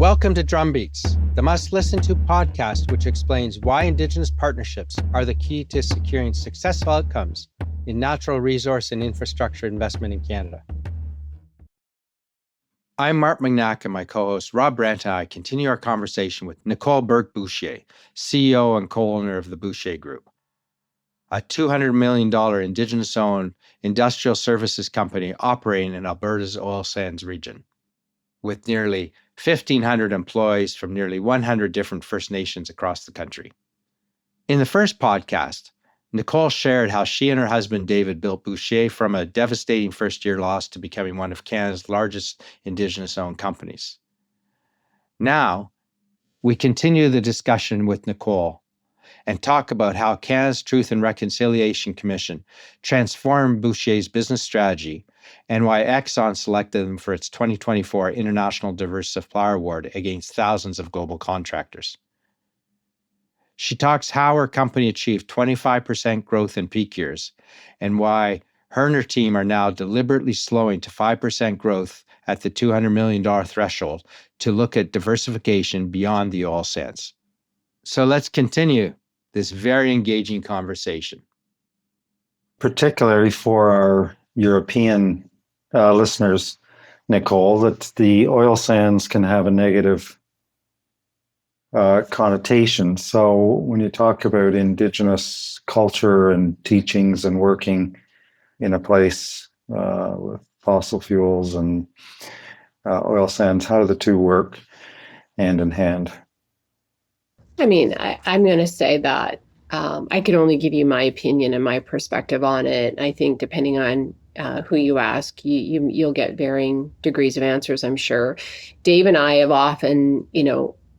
Welcome to Drumbeats, the must-listen-to podcast which explains why Indigenous partnerships are the key to securing successful outcomes in natural resource and infrastructure investment in Canada. I'm Mark Magnac, and my co-host Rob Brandt and I continue our conversation with Nicole Bourque-Bouchier, CEO and co-owner of the Bouchier Group, a $200 million Indigenous-owned industrial services company operating in Alberta's oil sands region, with nearly 1,500 employees from nearly 100 different First Nations across the country. In the first podcast, Nicole shared how she and her husband David built Bouchier from a devastating first-year loss to becoming one of Canada's largest Indigenous-owned companies. Now, we continue the discussion with Nicole and talk about how Canada's Truth and Reconciliation Commission transformed Bouchier's business strategy and why Exxon selected them for its 2024 International Diverse Supplier Award against thousands of global contractors. She talks how her company achieved 25% growth in peak years and why her and her team are now deliberately slowing to 5% growth at the $200 million threshold to look at diversification beyond the oil sands. So let's continue this very engaging conversation. Particularly for our European listeners, Nicole, that the oil sands can have a negative connotation. So when you talk about Indigenous culture and teachings and working in a place with fossil fuels and oil sands, how do the two work hand in hand? I mean, I'm going to say that I can only give you my opinion and my perspective on it. I think depending on who you ask, you'll get varying degrees of answers, I'm sure. Dave and I have often,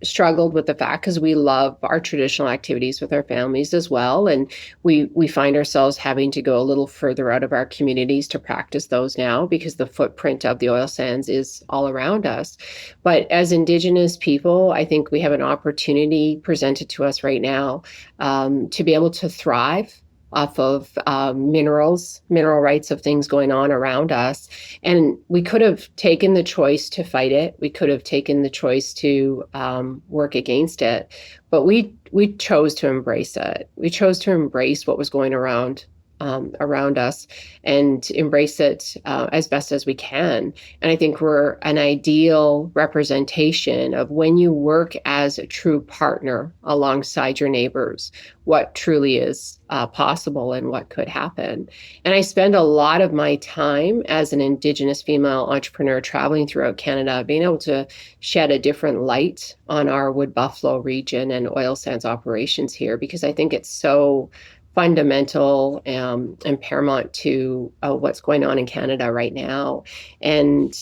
struggled with the fact, because we love our traditional activities with our families as well. And we find ourselves having to go a little further out of our communities to practice those now because the footprint of the oil sands is all around us. But as Indigenous people, I think we have an opportunity presented to us right now to be able to thrive off of mineral rights of things going on around us. And we could have taken the choice to fight it. We could have taken the choice to work against it. But we chose to embrace it. We chose to embrace what was going around us and embrace it as best as we can. And I think we're an ideal representation of when you work as a true partner alongside your neighbors, what truly is possible and what could happen. And I spend a lot of my time as an Indigenous female entrepreneur traveling throughout Canada, being able to shed a different light on our Wood Buffalo region and oil sands operations here, because I think it's so fundamental and paramount to what's going on in Canada right now. And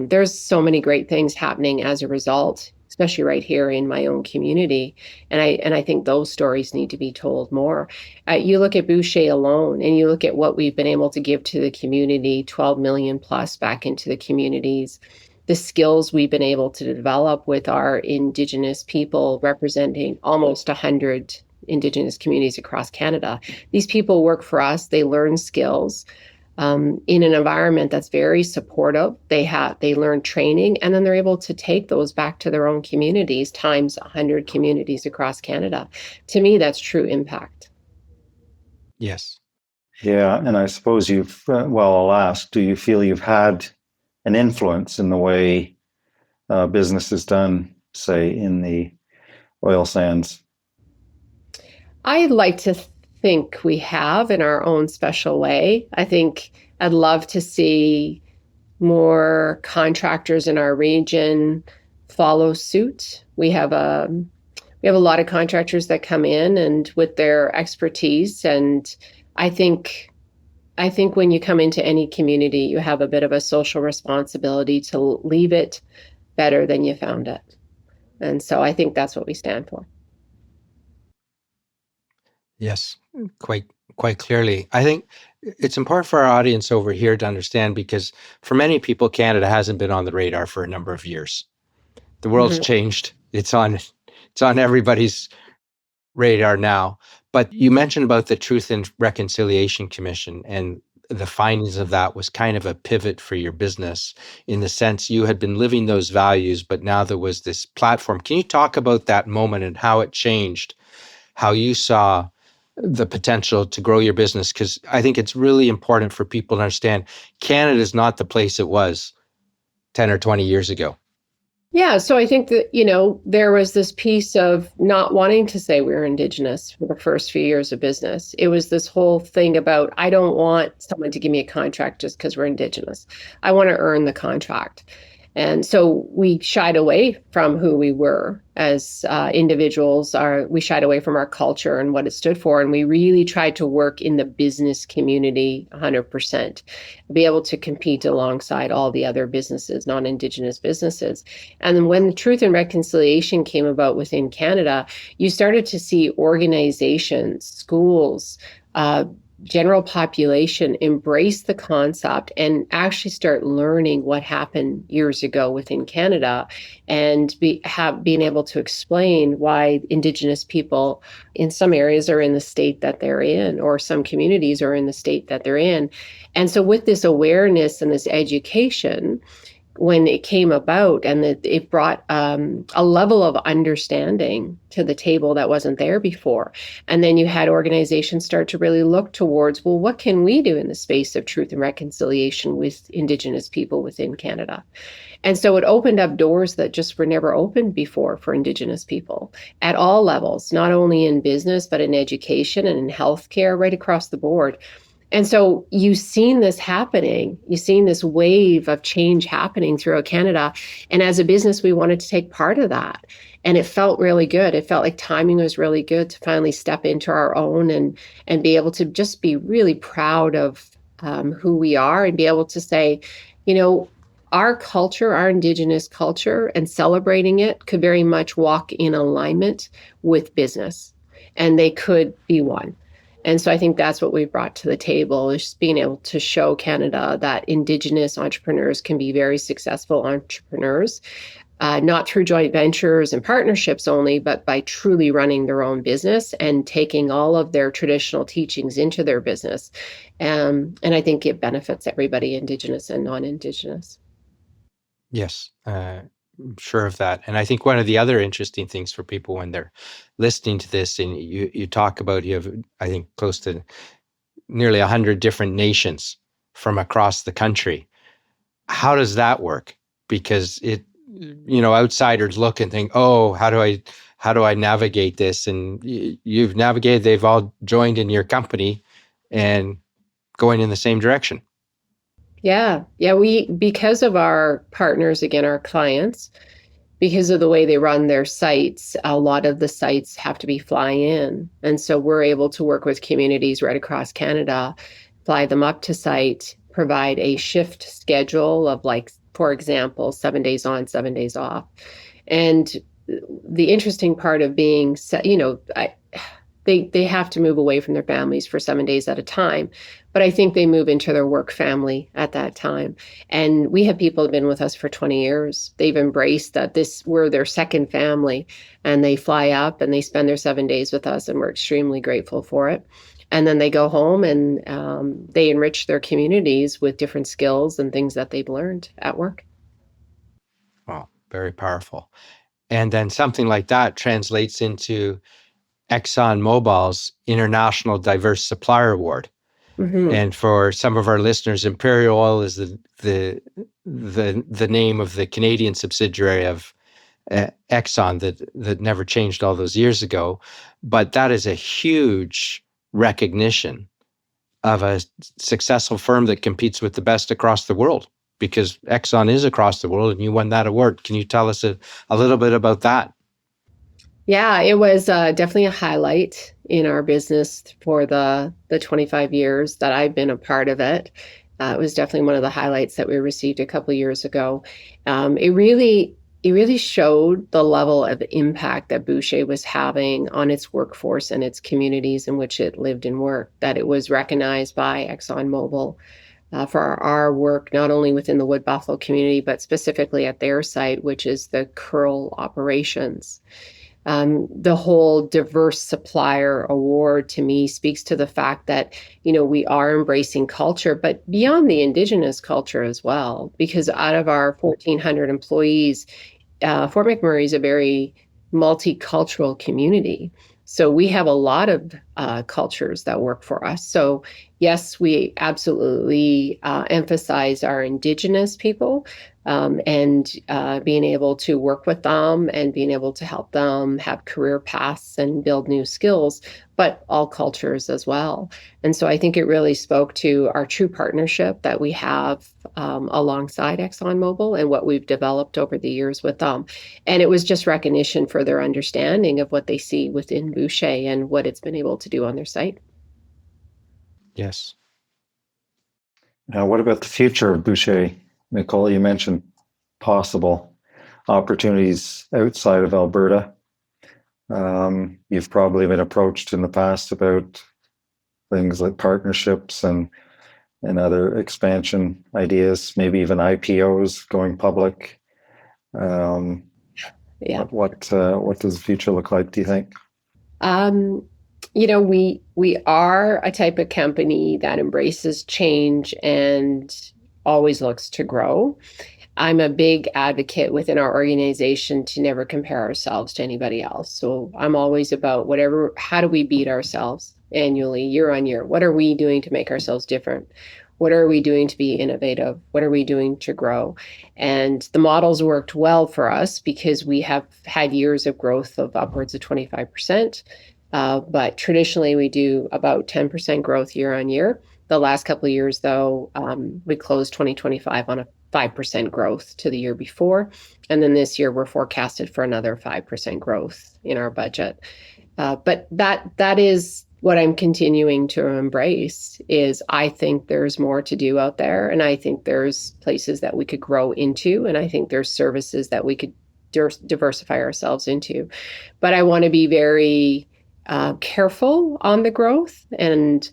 there's so many great things happening as a result, especially right here in my own community. And I think those stories need to be told more. You look at Bouchier alone, and you look at what we've been able to give to the community, 12 million plus back into the communities, the skills we've been able to develop with our Indigenous people representing almost 100 Indigenous communities across Canada. These people work for us. They learn skills in an environment that's very supportive. They learn training, and then they're able to take those back to their own communities times 100 communities across Canada. To me, that's true impact. Yes. Yeah, and I suppose I'll ask, do you feel you've had an influence in the way business is done, say, in the oil sands? I like to think we have in our own special way. I think I'd love to see more contractors in our region follow suit. We have a lot of contractors that come in and with their expertise. And I think when you come into any community, you have a bit of a social responsibility to leave it better than you found it. And so I think that's what we stand for. Yes, quite clearly. I think it's important for our audience over here to understand, because for many people, Canada hasn't been on the radar for a number of years. The world's changed. It's on everybody's radar now. But you mentioned about the Truth and Reconciliation Commission and the findings of that was kind of a pivot for your business, in the sense you had been living those values, but now there was this platform. Can you talk about that moment and how it changed, how you saw the potential to grow your business? Because I think it's really important for people to understand Canada is not the place it was 10 or 20 years ago. Yeah, so I think that, there was this piece of not wanting to say we were Indigenous for the first few years of business. It was this whole thing about, I don't want someone to give me a contract just because we're Indigenous. I want to earn the contract. And so we shied away from who we were as individuals. We shied away from our culture and what it stood for. And we really tried to work in the business community 100%, be able to compete alongside all the other businesses, non-Indigenous businesses. And then when the Truth and Reconciliation came about within Canada, you started to see organizations, schools, general population embrace the concept and actually start learning what happened years ago within Canada, and being able to explain why Indigenous people in some areas are in the state that they're in, or some communities are in the state that they're in. And so with this awareness and this education, when it came about, and that it brought a level of understanding to the table that wasn't there before. And then you had organizations start to really look towards, well, what can we do in the space of truth and reconciliation with Indigenous people within Canada? And so it opened up doors that just were never opened before for Indigenous people at all levels, not only in business, but in education and in healthcare, right across the board. And so you've seen this happening. You've seen this wave of change happening throughout Canada. And as a business, we wanted to take part of that. And it felt really good. It felt like timing was really good to finally step into our own and be able to just be really proud of who we are, and be able to say, our culture, our Indigenous culture, and celebrating it could very much walk in alignment with business, and they could be one. And so I think that's what we've brought to the table, is being able to show Canada that Indigenous entrepreneurs can be very successful entrepreneurs, not through joint ventures and partnerships only, but by truly running their own business and taking all of their traditional teachings into their business. And I think it benefits everybody, Indigenous and non-Indigenous. Yes, I'm sure of that. And I think one of the other interesting things for people when they're listening to this, and you talk about, you have, I think, close to nearly 100 different nations from across the country. How does that work? Because outsiders look and think, oh, how do I navigate this? And you've navigated, they've all joined in your company and going in the same direction. Yeah. Because of our partners, again, our clients, because of the way they run their sites, a lot of the sites have to be fly in. And so we're able to work with communities right across Canada, fly them up to site, provide a shift schedule of, like, for example, 7 days on, 7 days off. And the interesting part of being, they have to move away from their families for 7 days at a time. But I think they move into their work family at that time. And we have people who have been with us for 20 years. They've embraced that we're their second family, and they fly up and they spend their 7 days with us, and we're extremely grateful for it. And then they go home and they enrich their communities with different skills and things that they've learned at work. Wow, very powerful. And then something like that translates into ExxonMobil's International Diverse Supplier Award. Mm-hmm. And for some of our listeners, Imperial Oil is the name of the Canadian subsidiary of Exxon that never changed all those years ago. But that is a huge recognition of a successful firm that competes with the best across the world, because Exxon is across the world and you won that award. Can you tell us a little bit about that? Yeah, it was definitely a highlight in our business for the 25 years that I've been a part of it. It was definitely one of the highlights that we received a couple of years ago. It really showed the level of impact that Bouchier was having on its workforce and its communities in which it lived and worked, that it was recognized by ExxonMobil for our work, not only within the Wood Buffalo community, but specifically at their site, which is the Curl operations. The whole diverse supplier award to me speaks to the fact that, we are embracing culture, but beyond the Indigenous culture as well, because out of our 1,400 employees, Fort McMurray is a very multicultural community. So we have a lot of cultures that work for us. So yes, we absolutely emphasize our Indigenous people, and being able to work with them and being able to help them have career paths and build new skills, but all cultures as well. And so I think it really spoke to our true partnership that we have alongside ExxonMobil and what we've developed over the years with them. And it was just recognition for their understanding of what they see within Bouchier and what it's been able to do on their site. Yes. Now, what about the future of Bouchier? Nicole, you mentioned possible opportunities outside of Alberta. You've probably been approached in the past about things like partnerships and other expansion ideas, maybe even IPOs going public. Yeah. What does the future look like, do you think? We are a type of company that embraces change and always looks to grow. I'm a big advocate within our organization to never compare ourselves to anybody else. So I'm always about how do we beat ourselves annually, year on year? What are we doing to make ourselves different? What are we doing to be innovative? What are we doing to grow? And the models worked well for us because we have had years of growth of upwards of 25%. But traditionally, we do about 10% growth year on year. The last couple of years, though, we closed 2025 on a 5% growth to the year before. And then this year, we're forecasted for another 5% growth in our budget. But that is what I'm continuing to embrace is I think there's more to do out there. And I think there's places that we could grow into. And I think there's services that we could diversify ourselves into. But I want to be very careful on the growth. And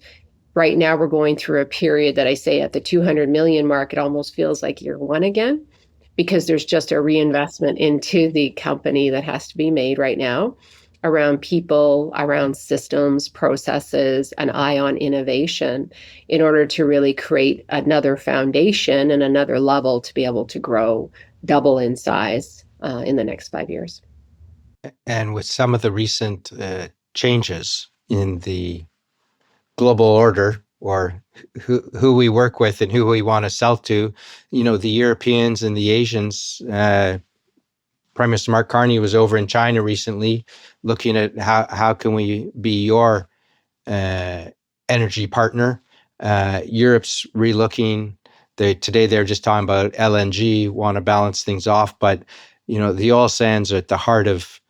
right now we're going through a period that I say at the 200 million mark, it almost feels like year one again, because there's just a reinvestment into the company that has to be made right now around people, around systems, processes, an eye on innovation in order to really create another foundation and another level to be able to grow double in size in the next 5 years. And with some of the recent changes in the global order, or who we work with and who we want to sell to, the Europeans and the Asians. Prime Minister Mark Carney was over in China recently, looking at how can we be your energy partner. Europe's relooking. Today they're just talking about LNG, want to balance things off, but the oil sands are at the heart of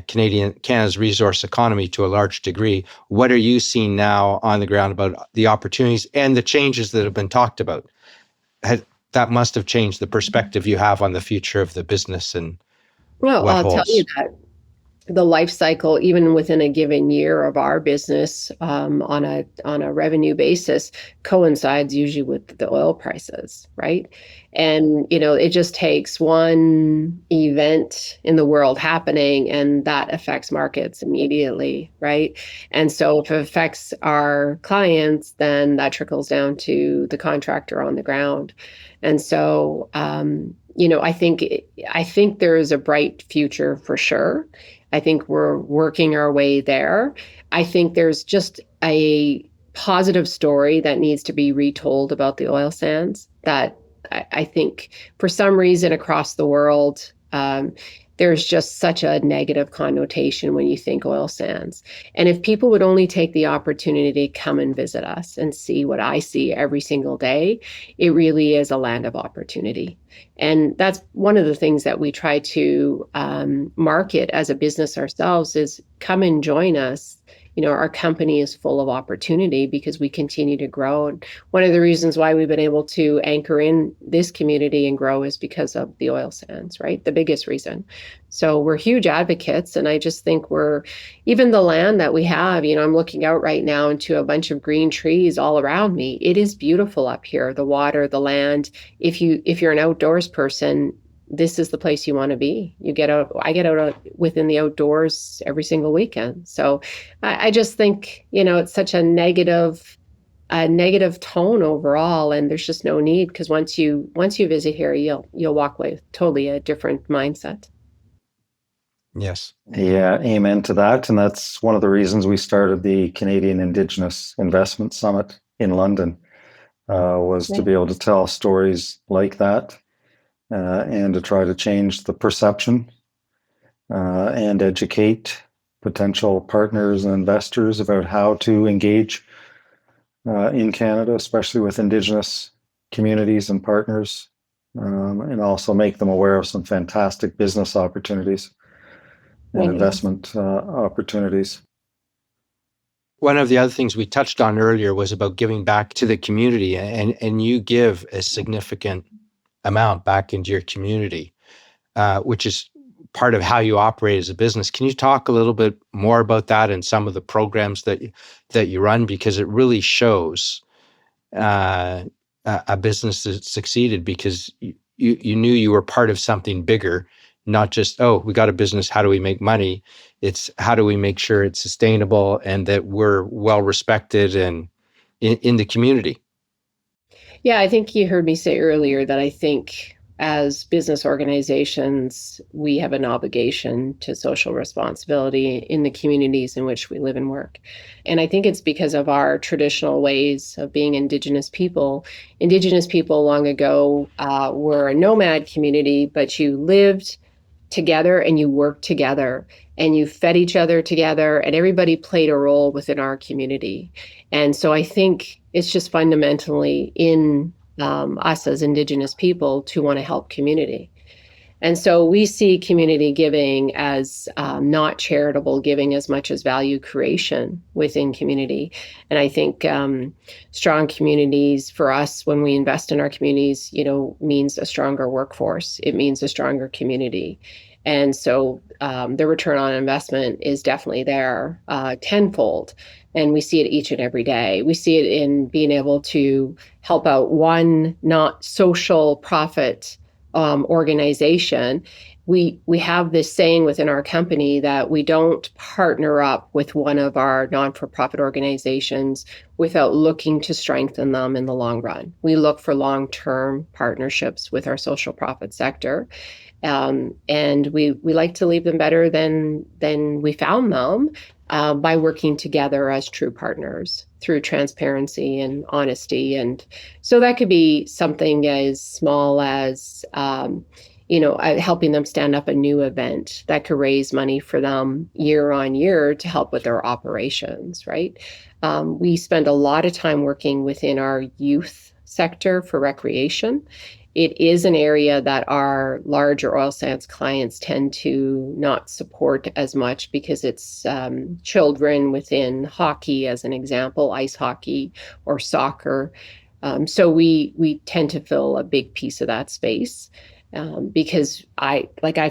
Canada's resource economy to a large degree. What are you seeing now on the ground about the opportunities and the changes that have been talked about? That must have changed the perspective you have on the future of the business and well, what I'll holds. tell you that the life cycle, even within a given year of our business, on a revenue basis, coincides usually with the oil prices, right? And it just takes one event in the world happening, and that affects markets immediately, right? And so if it affects our clients, then that trickles down to the contractor on the ground. And so, I think there is a bright future for sure. I think we're working our way there. I think there's just a positive story that needs to be retold about the oil sands that I think for some reason across the world, there's just such a negative connotation when you think oil sands. And if people would only take the opportunity to come and visit us and see what I see every single day, it really is a land of opportunity. And that's one of the things that we try to market as a business ourselves is come and join us. Our company is full of opportunity because we continue to grow. And one of the reasons why we've been able to anchor in this community and grow is because of the oil sands, right? The biggest reason. So we're huge advocates. And I just think even the land that we have, I'm looking out right now into a bunch of green trees all around me. It is beautiful up here, the water, the land. If you're an outdoors person, this is the place you want to be. You get out, I get out within the outdoors every single weekend. So I just think, it's such a negative tone overall, and there's just no need, because once you visit here, you'll walk away with totally a different mindset. Yes. Yeah, amen to that. And that's one of the reasons we started the Canadian Indigenous Investment Summit in London, was to be able to tell stories like that, and to try to change the perception, and educate potential partners and investors about how to engage in Canada, especially with Indigenous communities and partners, and also make them aware of some fantastic business opportunities and investment opportunities. One of the other things we touched on earlier was about giving back to the community, and you give a significant amount back into your community, which is part of how you operate as a business. Can you talk a little bit more about that and some of the programs that you run? Because it really shows a business that succeeded because you knew you were part of something bigger, not just, oh, we got a business, how do we make money? It's how do we make sure it's sustainable and that we're well respected and in the community. Yeah, I think you heard me say earlier that I think as business organizations, we have an obligation to social responsibility in the communities in which we live and work. And I think it's because of our traditional ways of being Indigenous people. Indigenous people long ago were a nomad community, but you lived together and you worked together and you fed each other together, and everybody played a role within our community. And so I think it's just fundamentally in us as Indigenous people to want to help community. And so we see community giving as not charitable giving as much as value creation within community. And I think strong communities for us, when we invest in our communities, means a stronger workforce. It means a stronger community. And so the return on investment is definitely there tenfold. And we see it each and every day. We see it in being able to help out one not social profit organization. We have this saying within our company that we don't partner up with one of our non-for-profit organizations without looking to strengthen them in the long run. We look for long-term partnerships with our social profit sector. And we like to leave them better than we found them by working together as true partners through transparency and honesty. And so that could be something as small as, helping them stand up a new event that could raise money for them year on year to help with their operations, right? We spend a lot of time working within our youth sector for recreation. It is an area that our larger oil sands clients tend to not support as much because it's children within hockey, as an example, ice hockey or soccer. So we tend to fill a big piece of that space because I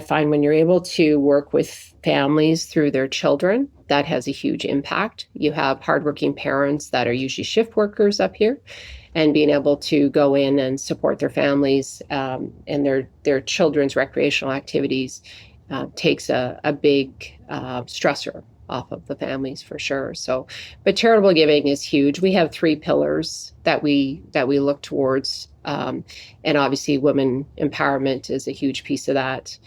find when you're able to work with families through their children, that has a huge impact. You have hardworking parents that are usually shift workers up here, and being able to go in and support their families and their children's recreational activities takes a big stressor off of the families for sure. So, but charitable giving is huge. We have 3 pillars that we look towards, and obviously women empowerment is a huge piece of that.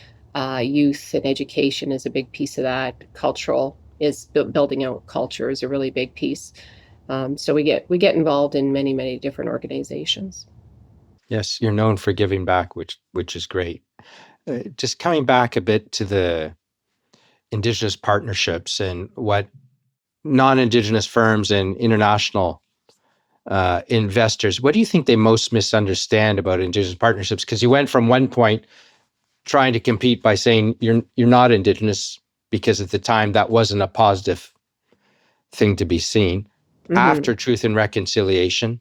Youth and education is a big piece of that. Cultural is building out culture is a really big piece. So we get involved in many, many different organizations. Yes, you're known for giving back, which is great. Just coming back a bit to the Indigenous partnerships and what non-Indigenous firms and international investors, what do you think they most misunderstand about Indigenous partnerships? Because you went from one point trying to compete by saying you're not Indigenous, because at the time that wasn't a positive thing to be seen. Mm-hmm. After Truth and Reconciliation,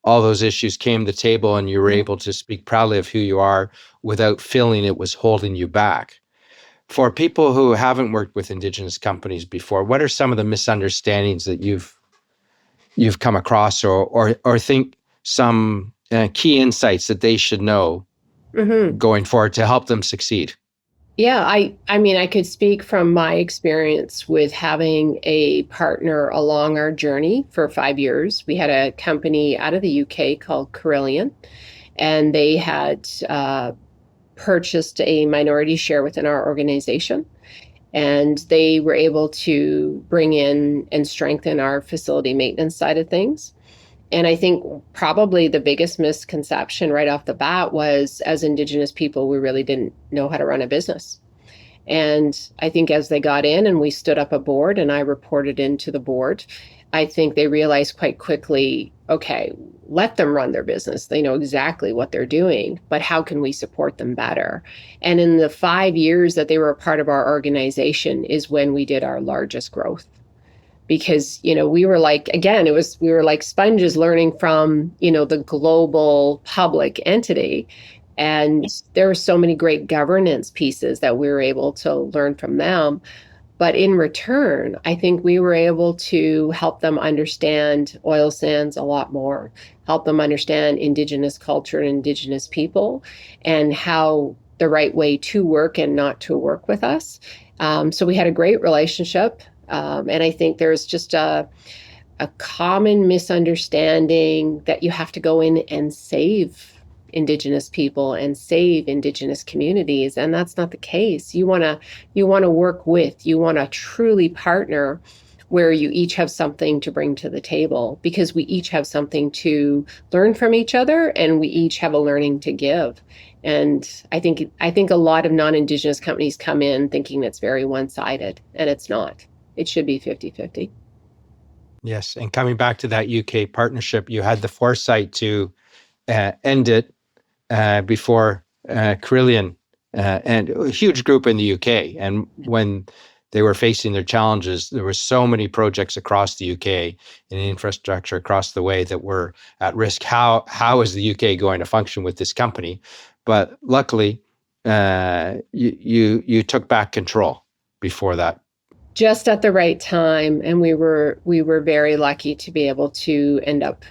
all those issues came to the table and you were able to speak proudly of who you are without feeling it was holding you back. For people who haven't worked with Indigenous companies before, what are some of the misunderstandings that you've come across or think some key insights that they should know going forward to help them succeed? Yeah, I mean, I could speak from my experience with having a partner along our journey for 5 years. We had a company out of the UK called Carillion, and they had purchased a minority share within our organization. And they were able to bring in and strengthen our facility maintenance side of things. And I think probably the biggest misconception right off the bat was, as Indigenous people, we really didn't know how to run a business. And I think as they got in and we stood up a board and I reported into the board, I think they realized quite quickly, okay, let them run their business. They know exactly what they're doing, but how can we support them better? And in the 5 years that they were a part of our organization is when we did our largest growth. Because, we were like, again, we were like sponges learning from, the global public entity. And there were so many great governance pieces that we were able to learn from them. But in return, I think we were able to help them understand oil sands a lot more, help them understand Indigenous culture and Indigenous people, and how the right way to work and not to work with us. So we had a great relationship. And I think there's just a common misunderstanding that you have to go in and save Indigenous people and save Indigenous communities, and that's not the case. You want to work with, you want to truly partner where you each have something to bring to the table, because we each have something to learn from each other and we each have a learning to give. And I think a lot of non-Indigenous companies come in thinking it's very one-sided, and it's not. It should be 50-50. Yes. And coming back to that UK partnership, you had the foresight to end it before Carillion, and a huge group in the UK. And when they were facing their challenges, there were so many projects across the UK and infrastructure across the way that were at risk. How is the UK going to function with this company? But luckily, you took back control before that. Just at the right time, and we were very lucky to be able to end up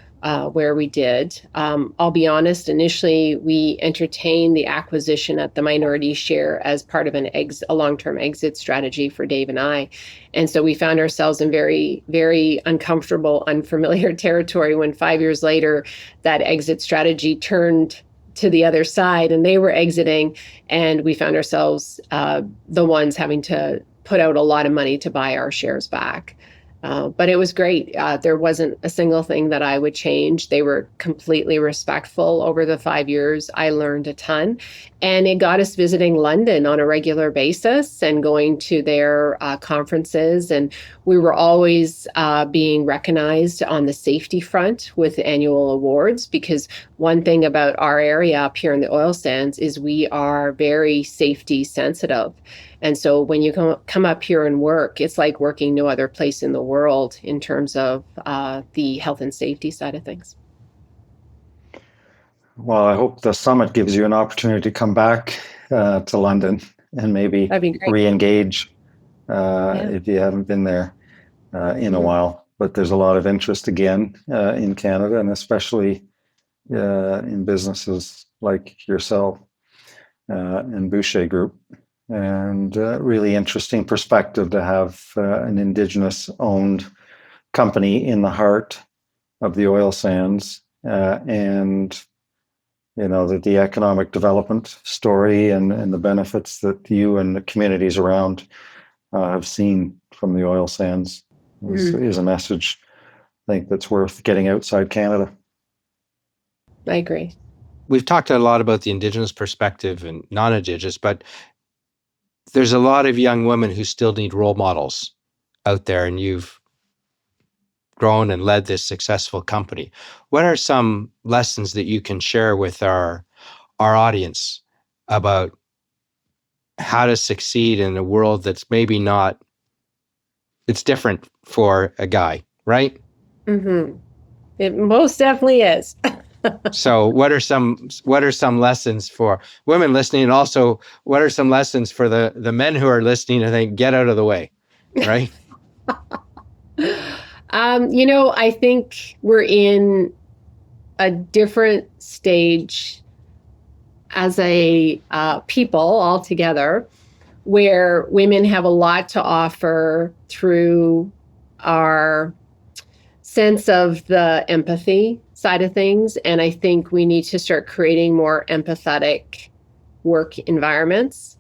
where we did. I'll be honest, initially we entertained the acquisition at the minority share as part of a long-term exit strategy for Dave and I. And so we found ourselves in very, very uncomfortable, unfamiliar territory when 5 years later that exit strategy turned to the other side and they were exiting, and we found ourselves the ones having to put out a lot of money to buy our shares back. But it was great. There wasn't a single thing that I would change. They were completely respectful over the 5 years. I learned a ton. And it got us visiting London on a regular basis and going to their conferences. And we were always being recognized on the safety front with annual awards, because one thing about our area up here in the oil sands is we are very safety sensitive. And so when you come up here and work, it's like working no other place in the world in terms of the health and safety side of things. Well, I hope the summit gives you an opportunity to come back to London and maybe re-engage if you haven't been there in a while. But there's a lot of interest again in Canada, and especially in businesses like yourself and Bouchier Group. And really interesting perspective to have an Indigenous-owned company in the heart of the oil sands, and the economic development story and the benefits that you and the communities around have seen from the oil sands is a message I think that's worth getting outside Canada. I agree. We've talked a lot about the Indigenous perspective and non-Indigenous, but there's a lot of young women who still need role models out there, and you've grown and led this successful company. What are some lessons that you can share with our audience about how to succeed in a world that's maybe not, it's different for a guy, right? Mm-hmm. It most definitely is. So what are some lessons for women listening? And also, what are some lessons for the men who are listening and think, get out of the way, right? I think we're in a different stage people altogether, where women have a lot to offer through our sense of the empathy side of things. And I think we need to start creating more empathetic work environments.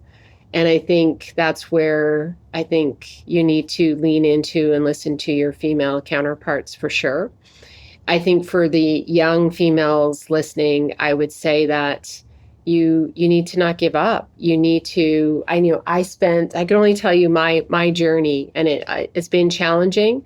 And I think that's where I think you need to lean into and listen to your female counterparts for sure. I think for the young females listening, I would say that you need to not give up. You need to, I can only tell you my journey, and it's been challenging.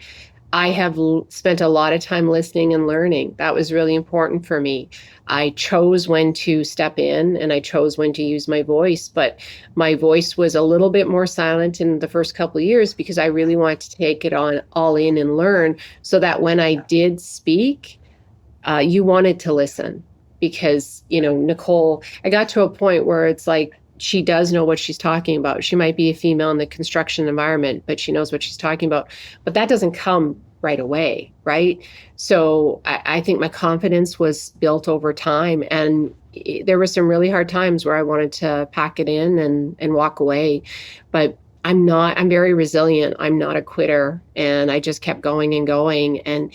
I have spent a lot of time listening and learning. That was really important for me. I chose when to step in and I chose when to use my voice, but my voice was a little bit more silent in the first couple of years because I really wanted to take it on all in and learn, so that when I did speak, you wanted to listen. Because, Nicole, I got to a point where it's like, she does know what she's talking about. She might be a female in the construction environment, but she knows what she's talking about. But that doesn't come right away, right? So I think my confidence was built over time. And there were some really hard times where I wanted to pack it in and walk away. But I'm very resilient. I'm not a quitter. And I just kept going and going. And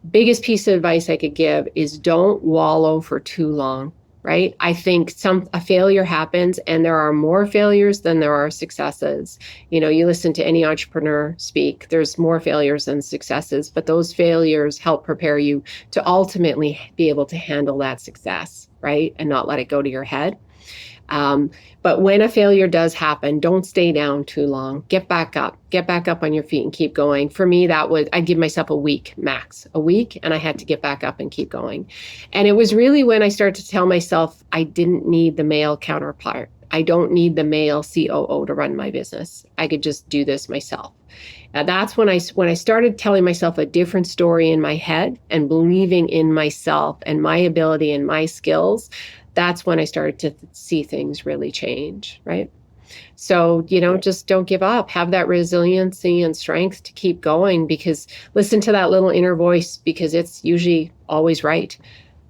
biggest piece of advice I could give is don't wallow for too long. Right? I think a failure happens, and there are more failures than there are successes. You listen to any entrepreneur speak, there's more failures than successes, but those failures help prepare you to ultimately be able to handle that success, right? And not let it go to your head. But when a failure does happen, don't stay down too long. Get back up on your feet and keep going. For me, I'd give myself a week max, and I had to get back up and keep going. And it was really when I started to tell myself I didn't need the male counterpart. I don't need the male COO to run my business. I could just do this myself. That's when I started telling myself a different story in my head and believing in myself and my ability and my skills. That's when I started to see things really change, right? So, just don't give up. Have that resiliency and strength to keep going, because listen to that little inner voice, because it's usually always right.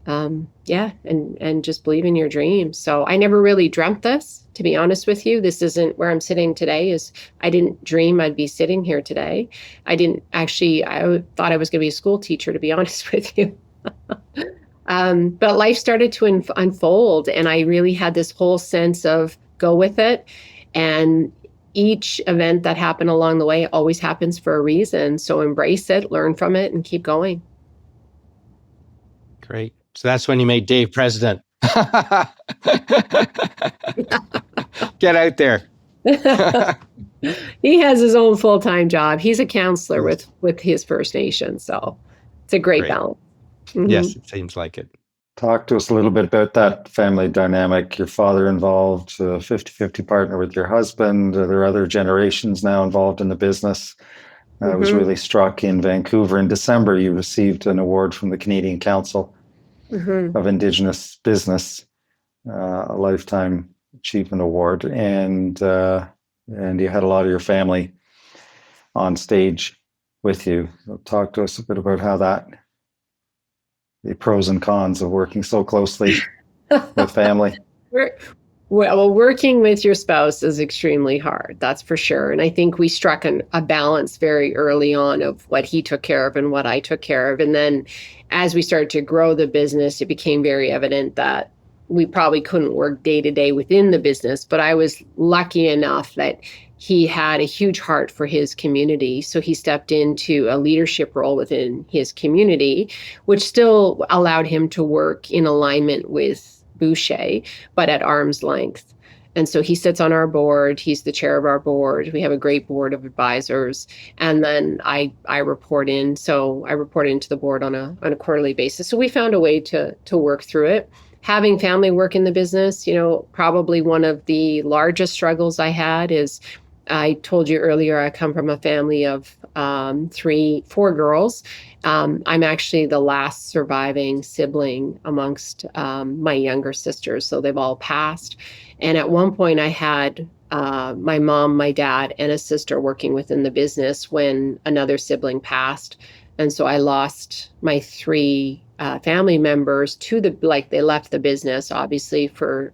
And just believe in your dreams. So I never really dreamt this, to be honest with you. This isn't where I'm sitting today. I didn't dream I'd be sitting here today. I thought I was going to be a school teacher, to be honest with you. But life started to unfold, and I really had this whole sense of go with it. And each event that happened along the way always happens for a reason. So embrace it, learn from it, and keep going. Great. So that's when you made Dave president. Get out there. He has his own full-time job. He's a counselor with his First Nation. So it's a great balance. Mm-hmm. Yes, it seems like it. Talk to us a little bit about that family dynamic. Your father involved, 50-50 partner with your husband. There are other generations now involved in the business. I was really struck in Vancouver in December. You received an award from the Canadian Council of Indigenous Business, a Lifetime Achievement Award. And you had a lot of your family on stage with you. So talk to us a bit about how the pros and cons of working so closely with family. Working with your spouse is extremely hard, that's for sure. And I think we struck a balance very early on of what he took care of and what I took care of. And then as we started to grow the business, it became very evident that we probably couldn't work day to day within the business. But I was lucky enough that he had a huge heart for his community. So he stepped into a leadership role within his community, which still allowed him to work in alignment with Bouchier, but at arm's length. And so he sits on our board. He's the chair of our board. We have a great board of advisors. And then I report in. So I report into the board on a quarterly basis. So we found a way to work through it. Having family work in the business, probably one of the largest struggles I had is, I told you earlier, I come from a family of 4 girls. I'm actually the last surviving sibling amongst my younger sisters. So they've all passed. And at one point I had my mom, my dad, and a sister working within the business when another sibling passed. And so I lost my 3 family members to they left the business, obviously, for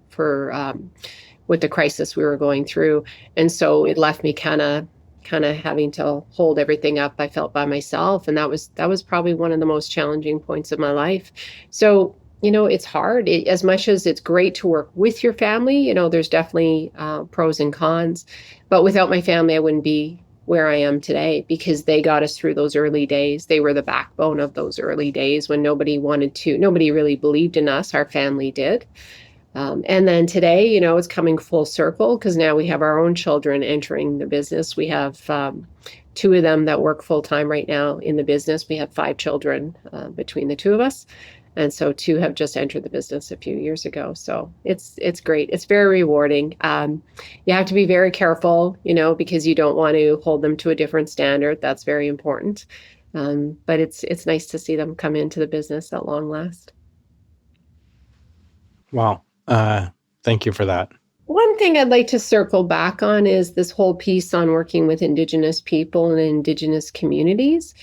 with the crisis we were going through. And so it left me kind of having to hold everything up, I felt, by myself. And that was probably one of the most challenging points of my life. So, it's hard. As much as it's great to work with your family, there's definitely pros and cons. But without my family, I wouldn't be where I am today, because they got us through those early days. They were the backbone of those early days when nobody really believed in us. Our family did. And then today, it's coming full circle, because now we have our own children entering the business. We have 2 of them that work full time right now in the business. We have 5 children between the 2 of us. And so 2 have just entered the business a few years ago. So it's great. It's very rewarding. You have to be very careful, because you don't want to hold them to a different standard. That's very important. But it's nice to see them come into the business at long last. Wow. Thank you for that. One thing I'd like to circle back on is this whole piece on working with Indigenous people and Indigenous communities.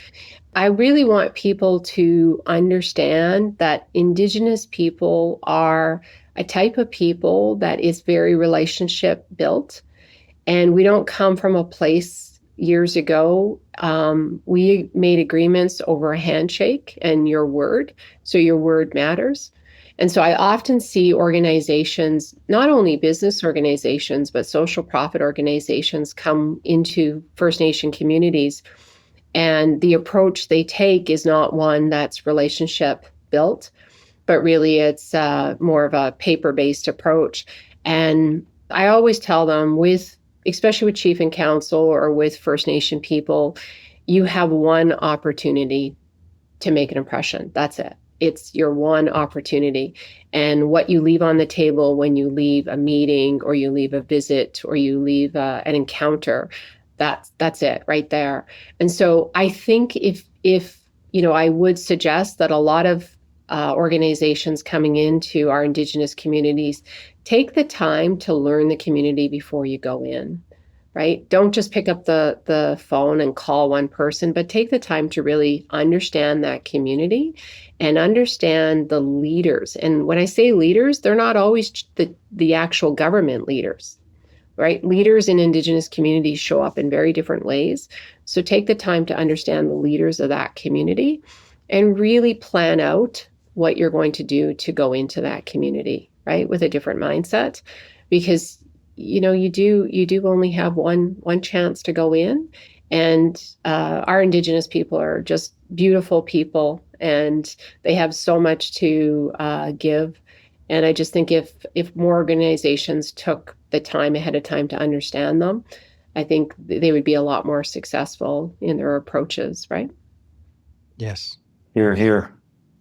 I really want people to understand that Indigenous people are a type of people that is very relationship built. And we don't come from a place years ago. We made agreements over a handshake and your word. So your word matters. And so I often see organizations, not only business organizations, but social profit organizations, come into First Nation communities. And the approach they take is not one that's relationship built, but really it's more of a paper-based approach. And I always tell them, especially with Chief and Council or with First Nation people, you have one opportunity to make an impression. That's it. It's your one opportunity. And what you leave on the table when you leave a meeting, or you leave a visit, or you leave an encounter, that's it right there. And so I think if I would suggest that a lot of organizations coming into our Indigenous communities take the time to learn the community before you go in. Right? Don't just pick up the phone and call one person, but take the time to really understand that community and understand the leaders. And when I say leaders, they're not always the actual government leaders, right? Leaders in Indigenous communities show up in very different ways. So take the time to understand the leaders of that community and really plan out what you're going to do to go into that community, right? With a different mindset, because you do only have one chance to go in. And our Indigenous people are just beautiful people, and they have so much to give. And I just think if more organizations took the time ahead of time to understand them, I think they would be a lot more successful in their approaches, right? Yes. Here.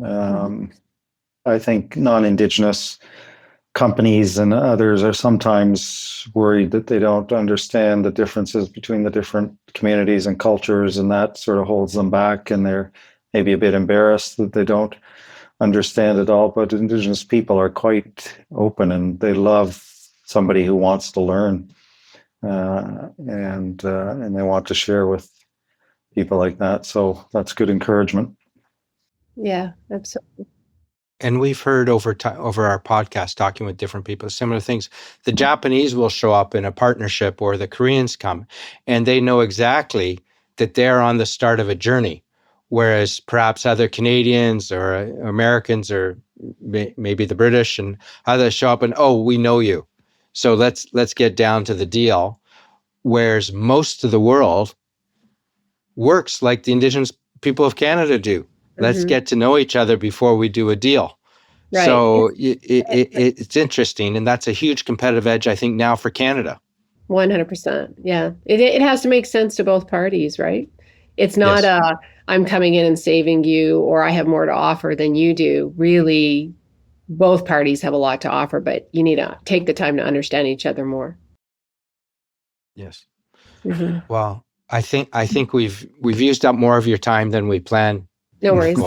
I think non-Indigenous companies and others are sometimes worried that they don't understand the differences between the different communities and cultures, and that sort of holds them back, and they're maybe a bit embarrassed that they don't understand it all. But Indigenous people are quite open, and they love somebody who wants to learn, and they want to share with people like that. So that's good encouragement. Yeah, absolutely. And we've heard over our podcast, talking with different people, similar things. The Japanese will show up in a partnership, or the Koreans come, and they know exactly that they're on the start of a journey, whereas perhaps other Canadians or Americans, or maybe the British and others, show up and, oh, we know you, so let's get down to the deal. Whereas most of the world works like the Indigenous people of Canada do. Let's get to know each other before we do a deal. Right. So it's interesting, and that's a huge competitive edge, I think, now for Canada. 100%. Yeah. It has to make sense to both parties, right? It's not I'm coming in and saving you, or I have more to offer than you do. Really, both parties have a lot to offer, but you need to take the time to understand each other more. Yes. Mm-hmm. Well, I think we've used up more of your time than we planned. No worries.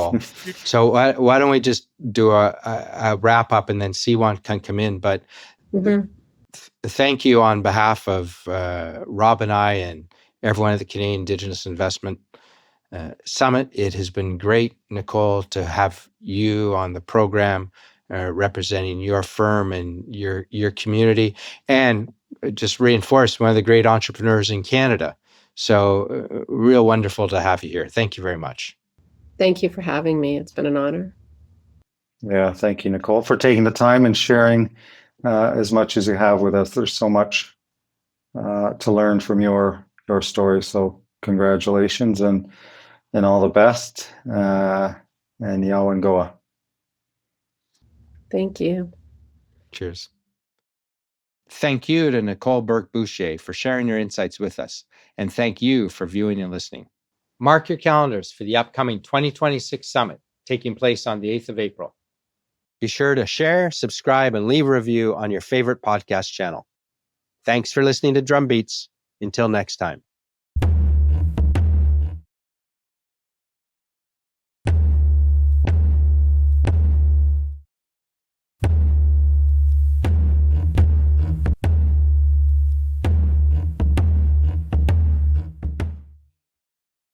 So why don't we just do a wrap up, and then C1 can come in. But thank you on behalf of Rob and I and everyone at the Canadian Indigenous Investment summit. It has been great, Nicole, to have you on the program, representing your firm and your community, and just reinforce one of the great entrepreneurs in Canada. So real wonderful to have you here. Thank you very much. Thank you for having me. It's been an honor. Yeah, thank you, Nicole, for taking the time and sharing as much as you have with us. There's so much to learn from your story. So congratulations and all the best. And Yawan Goa. Thank you. Cheers. Thank you to Nicole Bourque-Bouchier for sharing your insights with us. And thank you for viewing and listening. Mark your calendars for the upcoming 2026 summit taking place on the 8th of April. Be sure to share, subscribe, and leave a review on your favorite podcast channel. Thanks for listening to Drumbeats. Until next time.